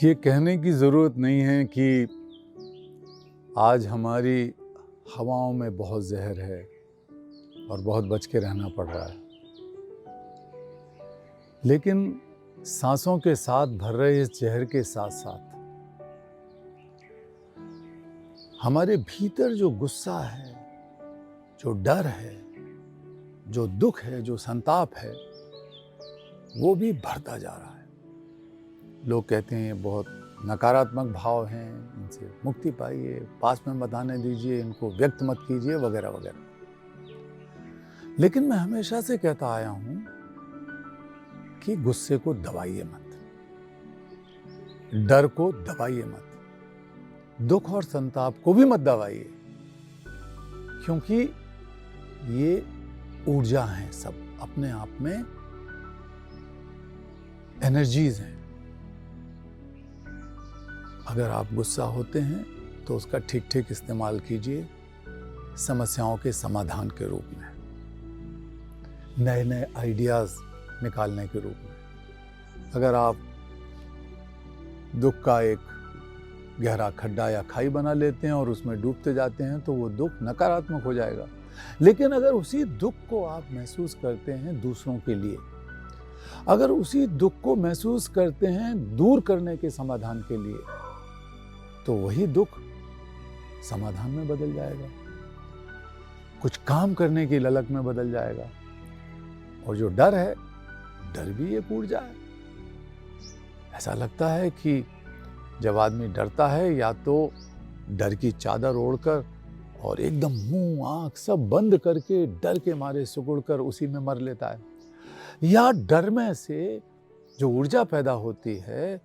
ये कहने की ज़रूरत नहीं है कि आज हमारी हवाओं में बहुत जहर है और बहुत बच के रहना पड़ रहा है, लेकिन सांसों के साथ भर रहे इस जहर के साथ साथ हमारे भीतर जो गुस्सा है, जो डर है, जो दुख है, जो संताप है, वो भी बढ़ता जा रहा है। लोग कहते हैं ये बहुत नकारात्मक भाव हैं, इनसे मुक्ति पाइए, पास में मत आने दीजिए, इनको व्यक्त मत कीजिए, वगैरह वगैरह। लेकिन मैं हमेशा से कहता आया हूं कि गुस्से को दबाइए मत, डर को दबाइए मत, दुख और संताप को भी मत दबाइए, क्योंकि ये ऊर्जा हैं, सब अपने आप में एनर्जीज हैं। अगर आप गुस्सा होते हैं तो उसका ठीक ठीक इस्तेमाल कीजिए समस्याओं के समाधान के रूप में, नए नए आइडियाज निकालने के रूप में। अगर आप दुख का एक गहरा खड्डा या खाई बना लेते हैं और उसमें डूबते जाते हैं तो वो दुख नकारात्मक हो जाएगा। लेकिन अगर उसी दुख को आप महसूस करते हैं दूसरों के लिए, अगर उसी दुख को महसूस करते हैं दूर करने के समाधान के लिए, तो वही दुख समाधान में बदल जाएगा, कुछ काम करने की ललक में बदल जाएगा। और जो डर है, डर भी एक ऊर्जा है। ऐसा लगता है कि जब आदमी डरता है, या तो डर की चादर ओढ़कर और एकदम मुंह आंख सब बंद करके डर के मारे सिकुड़कर उसी में मर लेता है, या डर में से जो ऊर्जा पैदा होती है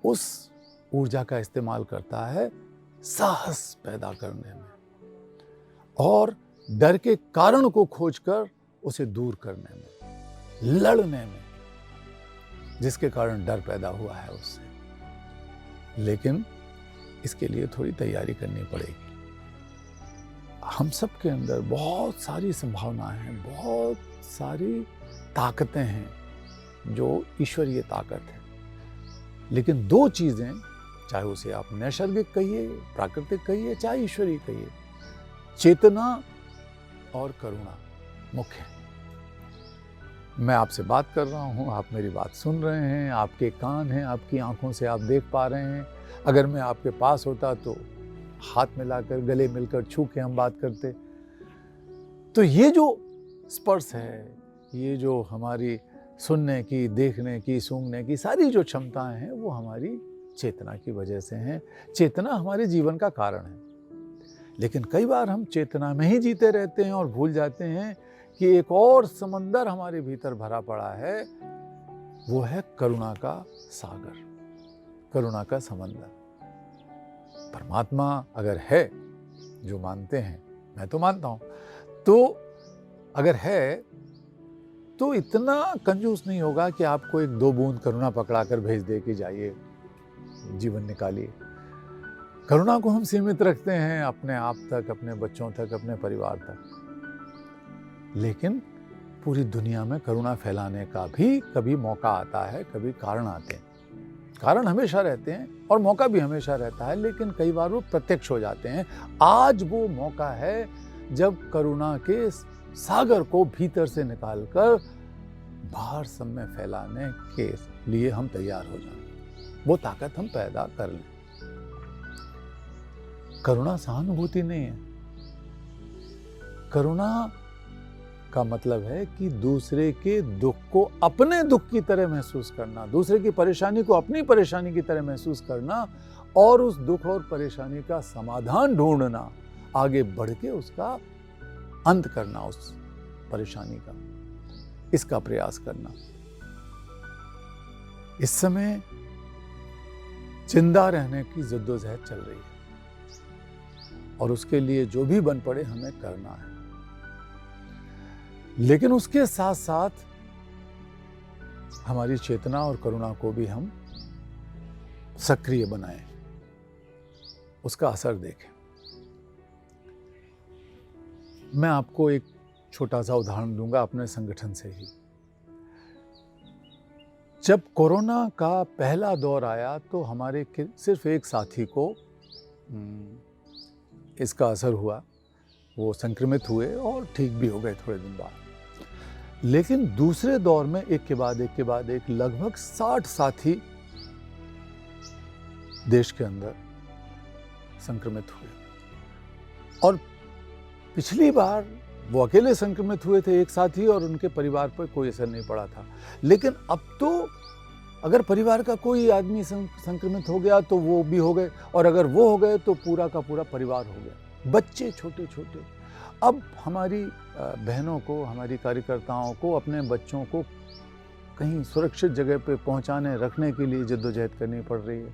उस ऊर्जा का इस्तेमाल करता है साहस पैदा करने में और डर के कारण को खोजकर उसे दूर करने में, लड़ने में, जिसके कारण डर पैदा हुआ है उससे। लेकिन इसके लिए थोड़ी तैयारी करनी पड़ेगी। हम सब के अंदर बहुत सारी संभावनाएं हैं, बहुत सारी ताकतें हैं जो ईश्वरीय ताकत है। लेकिन दो चीजें, चाहे उसे आप नैसर्गिक कहिए, प्राकृतिक कहिए, चाहे ईश्वरीय कहिए, चेतना और करुणा मुख्य है। मैं आपसे बात कर रहा हूं, आप मेरी बात सुन रहे हैं, आपके कान हैं, आपकी आंखों से आप देख पा रहे हैं। अगर मैं आपके पास होता तो हाथ मिलाकर, गले मिलकर, छू के हम बात करते। तो ये जो स्पर्श है, ये जो हमारी सुनने की, देखने की, सूंघने की सारी जो क्षमताएं हैं, वो हमारी चेतना की वजह से हैं। चेतना हमारे जीवन का कारण है। लेकिन कई बार हम चेतना में ही जीते रहते हैं और भूल जाते हैं कि एक और समंदर हमारे भीतर भरा पड़ा है, वो है करुणा का सागर, करुणा का समंदर। परमात्मा अगर है, जो मानते हैं, मैं तो मानता हूं, तो अगर है तो इतना कंजूस नहीं होगा कि आपको एक दो बूंद करुणा पकड़ाकर भेज दे कि जाइए जीवन निकालिए। करुणा को हम सीमित रखते हैं अपने आप तक, अपने बच्चों तक, अपने परिवार तक। लेकिन पूरी दुनिया में करुणा फैलाने का भी कभी मौका आता है, कभी कारण आते हैं। कारण हमेशा रहते हैं और मौका भी हमेशा रहता है, लेकिन कई बार वो प्रत्यक्ष हो जाते हैं। आज वो मौका है जब करुणा के सागर को भीतर से निकालकर बाहर सब में फैलाने के लिए हम तैयार हो जाएं, वो ताकत हम पैदा कर लें। करुणा सहानुभूति नहीं है। करुणा का मतलब है कि दूसरे के दुख को अपने दुख की तरह महसूस करना, दूसरे की परेशानी को अपनी परेशानी की तरह महसूस करना और उस दुख और परेशानी का समाधान ढूंढना, आगे बढ़ के उसका अंत करना, उस परेशानी का, इसका प्रयास करना। इस समय जिंदा रहने की जद्दोजहद चल रही है और उसके लिए जो भी बन पड़े हमें करना है। लेकिन उसके साथ साथ हमारी चेतना और करुणा को भी हम सक्रिय बनाएं, उसका असर देखें। मैं आपको एक छोटा सा उदाहरण दूंगा अपने संगठन से ही। जब कोरोना का पहला दौर आया तो हमारे सिर्फ एक साथी को इसका असर हुआ, वो संक्रमित हुए और ठीक भी हो गए थोड़े दिन बाद। लेकिन दूसरे दौर में एक के बाद एक लगभग 60 साथी देश के अंदर संक्रमित हुए। और पिछली बार वो अकेले संक्रमित हुए थे एक साथी और उनके परिवार पर कोई असर नहीं पड़ा था। लेकिन अब तो अगर परिवार का कोई आदमी संक्रमित हो गया तो वो भी हो गए, और अगर वो हो गए तो पूरा का पूरा परिवार हो गया, बच्चे छोटे छोटे। अब हमारी बहनों को, हमारी कार्यकर्ताओं को अपने बच्चों को कहीं सुरक्षित जगह पे पहुंचाने रखने के लिए जद्दोजहद करनी पड़ रही है।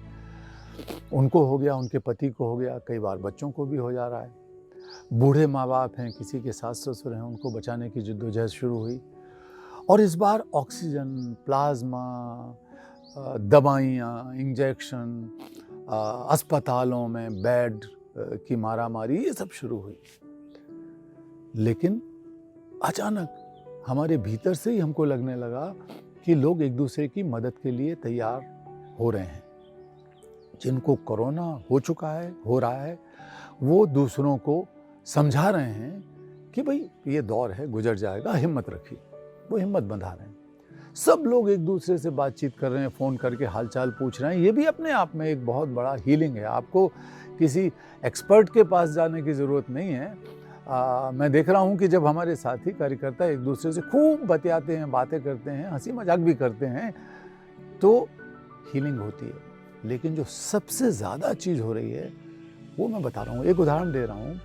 उनको हो गया, उनके पति को हो गया, कई बार बच्चों को भी हो जा रहा है। बूढ़े माँ बाप हैं, किसी के सास ससुर हैं, उनको बचाने की जद्दोजहद शुरू हुई। और इस बार ऑक्सीजन, प्लाज्मा, दवाइयाँ, इंजेक्शन, अस्पतालों में बेड की मारामारी, ये सब शुरू हुई। लेकिन अचानक हमारे भीतर से ही हमको लगने लगा कि लोग एक दूसरे की मदद के लिए तैयार हो रहे हैं। जिनको कोरोना हो चुका है, हो रहा है, वो दूसरों को समझा रहे हैं कि भाई ये दौर है, गुजर जाएगा, हिम्मत रखिए। वो हिम्मत बंधा रहे हैं। सब लोग एक दूसरे से बातचीत कर रहे हैं, फ़ोन करके हालचाल पूछ रहे हैं। ये भी अपने आप में एक बहुत बड़ा हीलिंग है। आपको किसी एक्सपर्ट के पास जाने की ज़रूरत नहीं है। मैं देख रहा हूँ कि जब हमारे साथी कार्यकर्ता एक दूसरे से खूब बतियाते हैं, बातें करते हैं, हंसी मजाक भी करते हैं, तो हीलिंग होती है। लेकिन जो सबसे ज़्यादा चीज़ हो रही है वो मैं बता रहा हूँ। एक उदाहरण दे रहा हूँ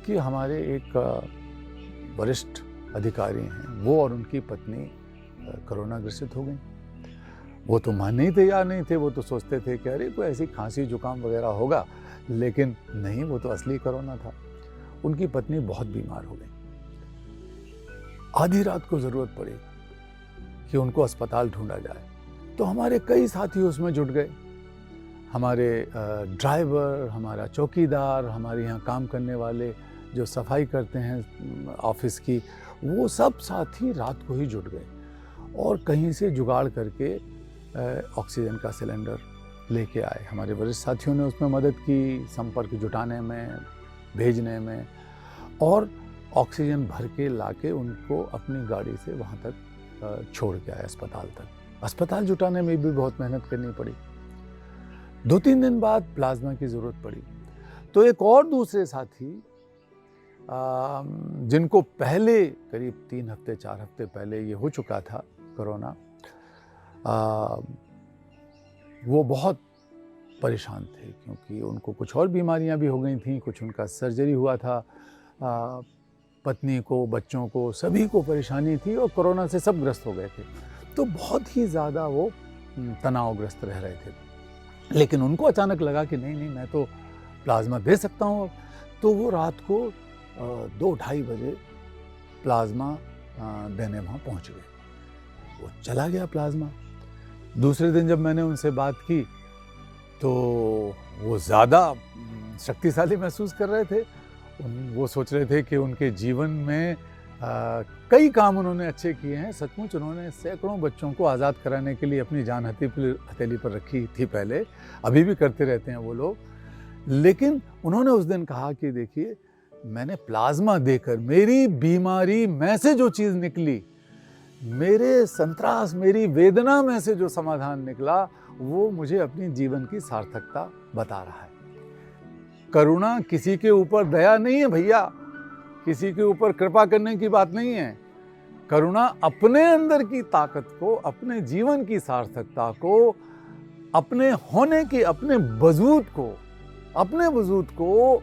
कि हमारे एक वरिष्ठ अधिकारी हैं, वो और उनकी पत्नी कोरोना ग्रसित हो गई। वो तो मानने ही तैयार नहीं थे। वो तो सोचते थे कि अरे कोई ऐसी खांसी जुकाम वगैरह होगा, लेकिन नहीं, वो तो असली कोरोना था। उनकी पत्नी बहुत बीमार हो गई। आधी रात को ज़रूरत पड़ी कि उनको अस्पताल ढूंढा जाए, तो हमारे कई साथी उसमें जुट गए। हमारे ड्राइवर, हमारा चौकीदार, हमारे यहाँ काम करने वाले जो सफाई करते हैं ऑफिस की, वो सब साथी रात को ही जुट गए और कहीं से जुगाड़ करके ऑक्सीजन का सिलेंडर लेके आए। हमारे वरिष्ठ साथियों ने उसमें मदद की, संपर्क जुटाने में, भेजने में, और ऑक्सीजन भर के लाके उनको अपनी गाड़ी से वहाँ तक छोड़ के आए अस्पताल तक। अस्पताल जुटाने में भी बहुत मेहनत करनी पड़ी। 2-3 दिन बाद प्लाज्मा की ज़रूरत पड़ी, तो एक और दूसरे साथी जिनको पहले करीब 3 हफ्ते 4 हफ्ते पहले ये हो चुका था कोरोना, वो बहुत परेशान थे क्योंकि उनको कुछ और बीमारियां भी हो गई थीं, कुछ उनका सर्जरी हुआ था, पत्नी को, बच्चों को, सभी को परेशानी थी और कोरोना से सब ग्रस्त हो गए थे। तो बहुत ही ज़्यादा वो तनावग्रस्त रह रहे थे। लेकिन उनको अचानक लगा कि नहीं, मैं तो प्लाज्मा दे सकता हूँ अब। तो वो रात को 2-2:30 बजे प्लाज्मा देने वहाँ पहुँच गए। वो चला गया प्लाज्मा। दूसरे दिन जब मैंने उनसे बात की तो वो ज़्यादा शक्तिशाली महसूस कर रहे थे। वो सोच रहे थे कि उनके जीवन में कई काम उन्होंने अच्छे किए हैं। सचमुच उन्होंने सैकड़ों बच्चों को आज़ाद कराने के लिए अपनी जान हथेली पर रखी थी पहले, अभी भी करते रहते हैं वो लोग। लेकिन उन्होंने उस दिन कहा कि देखिए, मैंने प्लाज्मा देकर मेरी बीमारी में से जो चीज़ निकली, मेरे संत्रास, मेरी वेदना में से जो समाधान निकला, वो मुझे अपनी जीवन की सार्थकता बता रहा है। करुणा किसी के ऊपर दया नहीं है भैया, किसी के ऊपर कृपा करने की बात नहीं है। करुणा अपने अंदर की ताकत को, अपने जीवन की सार्थकता को, अपने होने की, अपने वजूद को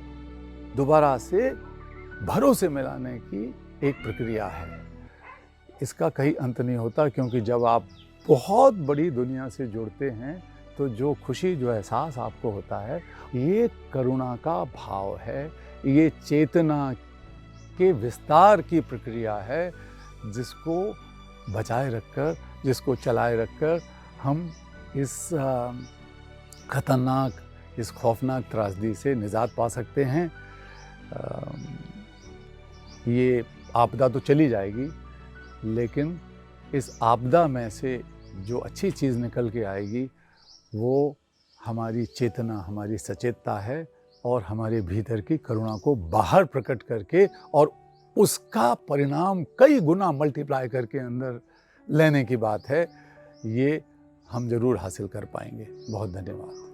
दोबारा से भरोसे मिलाने की एक प्रक्रिया है। इसका कहीं अंत नहीं होता, क्योंकि जब आप बहुत बड़ी दुनिया से जुड़ते हैं तो जो खुशी, जो एहसास आपको होता है, ये करुणा का भाव है, ये चेतना के विस्तार की प्रक्रिया है, जिसको बचाए रखकर, जिसको चलाए रखकर हम इस खतरनाक, इस खौफनाक त्रासदी से निजात पा सकते हैं। ये आपदा तो चली जाएगी, लेकिन इस आपदा में से जो अच्छी चीज़ निकल के आएगी वो हमारी चेतना, हमारी सचेतता है और हमारे भीतर की करुणा को बाहर प्रकट करके और उसका परिणाम कई गुना मल्टीप्लाई करके अंदर लेने की बात है। ये हम ज़रूर हासिल कर पाएंगे। बहुत धन्यवाद।